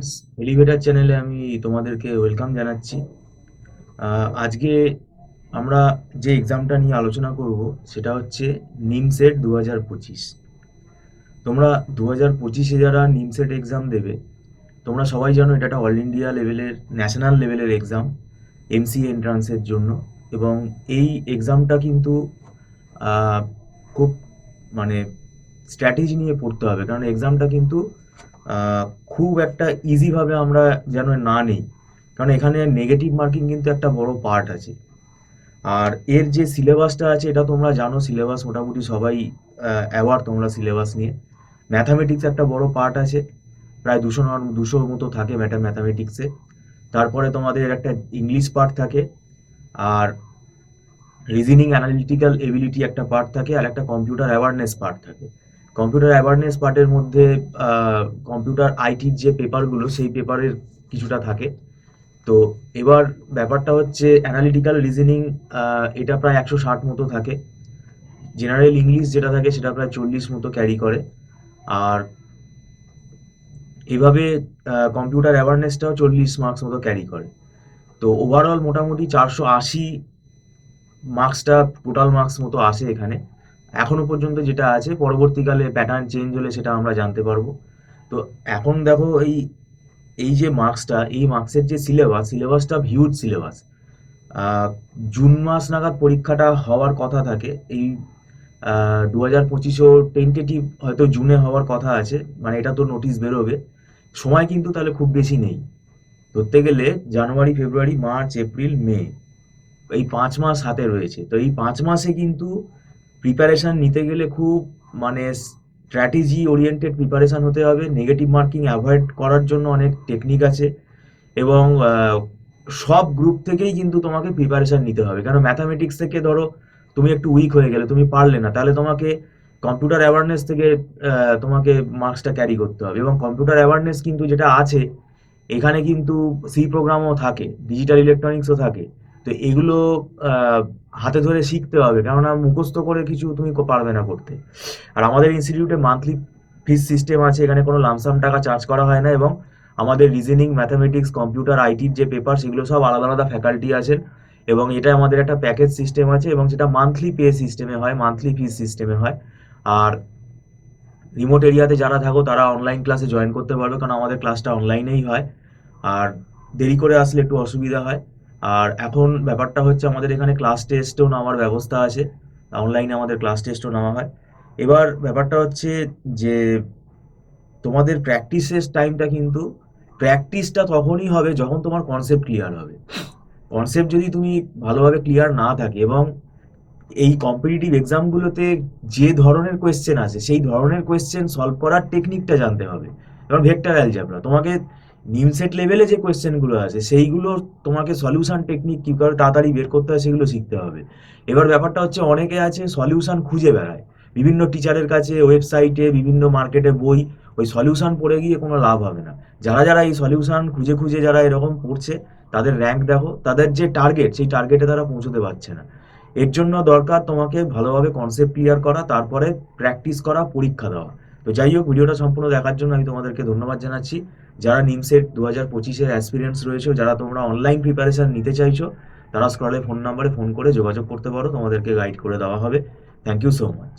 Friends, elevator চ্যানেলে আমি তোমাদেরকে ওয়েলকাম জানাচ্ছি। আজকে আমরা যে এক্সামটা নিয়ে আলোচনা করব সেটা হচ্ছে নিমসেট 2025। তোমরা 2025-এ যারা নিমসেট এক্সাম দেবে, তোমরা সবাই জানো এটা একটা অল ইন্ডিয়া লেভেলের, ন্যাশনাল লেভেলের এক্সাম এমসিএ এন্ট্রান্সের জন্য। এবং এই এক্সামটা কিন্তু আহ, খুব মানে স্ট্র্যাটেজি নিয়ে পড়তে হবে, কারণ এক্সামটা কিন্তু আহ, খুব একটা ইজিভাবে আমরা যেন না নেই, কারণ এখানে নেগেটিভ মার্কিং কিন্তু একটা বড় পার্ট আছে। আর এর যে সিলেবাসটা আছে এটা তোমরা জানো, সিলেবাস মোটামুটি সবাই অ্যাওয়ার তোমরা সিলেবাস নিয়ে। ম্যাথামেটিক্স একটা বড় পার্ট আছে, প্রায় 200 মতো থাকে ম্যাথামেটিক্সে। তারপরে তোমাদের একটা ইংলিশ পার্ট থাকে, আর রিজনিং অ্যানালিটিক্যাল এবিলিটি একটা পার্ট থাকে, আর একটা কম্পিউটার অ্যাওয়ারনেস পার্ট থাকে। কম্পিউটার অ্যাওয়ারনেস পার্টের মধ্যে কম্পিউটার আইটির যে পেপারগুলো সেই পেপারের কিছুটা থাকে। তো এবার ব্যাপারটা হচ্ছে অ্যানালিটিক্যাল রিজনিং, এটা প্রায় 160 মতো থাকে। জেনারেল ইংলিশ যেটা থাকে সেটা প্রায় 40 মতো ক্যারি করে। আর এভাবে কম্পিউটার অ্যাওয়ারনেসটাও 40 মার্কস মতো ক্যারি করে। তো ওভারঅল মোটামুটি 480 মার্কসটা টোটাল মার্কস মতো আসে এখানে এখনো পর্যন্ত যেটা আছে। পরবর্তীকালে প্যাটার্ন চেঞ্জ হলে সেটা আমরা জানতে পারবো। তো এখন দেখো, এই এই যে মার্কসটা, এই মার্কসের যে সিলেবাসটা হিউজ সিলেবাস। জুন মাস নাগাদ পরীক্ষাটা হওয়ার কথা থাকে। এই 2025-ও টেন্টেটিভ হয়তো জুনে হওয়ার কথা আছে, মানে এটা তো নোটিশ বেরোবে। সময় কিন্তু তাহলে খুব বেশি নেই। ধরতে গেলে জানুয়ারি, ফেব্রুয়ারি, মার্চ, এপ্রিল, মে, এই 5 মাস হাতে রয়েছে। তো এই 5 মাসে কিন্তু প্রিপারেশন নিতে গেলে খুব মানে স্ট্র্যাটেজি ওরিয়েন্টেড প্রিপারেশন হতে হবে। নেগেটিভ মার্কিং অ্যাভয়েড করার জন্য অনেক টেকনিক আছে। এবং সব গ্রুপ থেকেই কিন্তু তোমাকে প্রিপারেশন নিতে হবে, কেন ম্যাথামেটিক্স থেকে ধরো তুমি একটু উইক হয়ে গেলে, তুমি পারলে না, তাহলে তোমাকে কম্পিউটার অ্যাওয়ারনেস থেকে তোমাকে মার্কসটা ক্যারি করতে হবে। এবং কম্পিউটার অ্যাওয়ারনেস কিন্তু যেটা আছে, এখানে কিন্তু সি প্রোগ্রামও থাকে, ডিজিটাল ইলেকট্রনিক্সও থাকে। তো এগুলো আহ, হাতে ধরে শিখতে হবে, কেননা মুখস্থ করে কিছু তুমি পারবে না করতে। আর আমাদের ইনস্টিটিউটে মান্থলি ফিস সিস্টেম আছে, এখানে কোনো লামসাম টাকা চার্জ করা হয় না। এবং আমাদের রিজনিং, ম্যাথামেটিক্স, কম্পিউটার, আইটির যে পেপার সেগুলো সব আলাদা আলাদা ফ্যাকাল্টি আছেন। এবং এটা আমাদের একটা প্যাকেজ সিস্টেম আছে, এবং সেটা মান্থলি পে সিস্টেমে হয়, মান্থলি ফিস সিস্টেমে হয়। আর রিমোট এরিয়াতে যারা থাকো তারা অনলাইন ক্লাসে জয়েন করতে পারবে, কারণ আমাদের ক্লাসটা অনলাইনেই হয়। আর দেরি করে আসলে একটু অসুবিধা হয়। আর এখন ব্যাপারটা হচ্ছে আমাদের এখানে ক্লাস টেস্টও নেওয়ার ব্যবস্থা আছে, অনলাইনে আমাদের ক্লাস টেস্টও নেওয়া হয়। এবার ব্যাপারটা হচ্ছে যে তোমাদের প্র্যাকটিসের টাইমটা কিন্তু, প্র্যাকটিসটা তখনই হবে যখন তোমার কনসেপ্ট ক্লিয়ার হবে। কনসেপ্ট যদি তুমি ভালোভাবে ক্লিয়ার না থাকে, এবং এই কম্পিটিটিভ এক্সামগুলোতে যে ধরনের কোয়েশ্চেন আছে সেই ধরনের কোয়েশ্চেন সলভ করার টেকনিকটা জানতে হবে। যেমন ভেক্টর অ্যালজেব্রা, তোমাকে নিমসেট লেভেলে যে কোয়েশ্চেনগুলো আছে সেইগুলো তোমাকে সলিউশন টেকনিক কী করে তাড়াতাড়ি বের করতে হয় সেগুলো শিখতে হবে। এবার ব্যাপারটা হচ্ছে অনেকে আছে সলিউশন খুঁজে বেড়ায় বিভিন্ন টিচারের কাছে, ওয়েবসাইটে, বিভিন্ন মার্কেটে বই, ওই সলিউশন পড়ে গিয়ে কোনো লাভ হবে না। যারা যারা এই সলিউশন খুঁজে খুঁজে যারা এরকম পড়ছে, তাদের র্যাঙ্ক দেখো, তাদের যে টার্গেট সেই টার্গেটে তারা পৌঁছতে পারছে না। এর জন্য দরকার তোমাকে ভালোভাবে কনসেপ্ট ক্লিয়ার করা, তারপরে প্র্যাকটিস করা, পরীক্ষা দেওয়া। তো যাই হোক, ভিডিওটা সম্পূর্ণ দেখার জন্য আমি তোমাদেরকে ধন্যবাদ জানাচ্ছি। যারা নিমসেট 2025-এর অ্যাসপিরিয়েন্টস রয়েছে, যারা তোমরা অনলাইন প্রিপারেশন নিতে চাইছো, তারা স্ক্রলে ফোন নাম্বারে ফোন করে যোগাযোগ করতে পারো, তোমাদেরকে গাইড করে দেওয়া হবে। Thank you so much.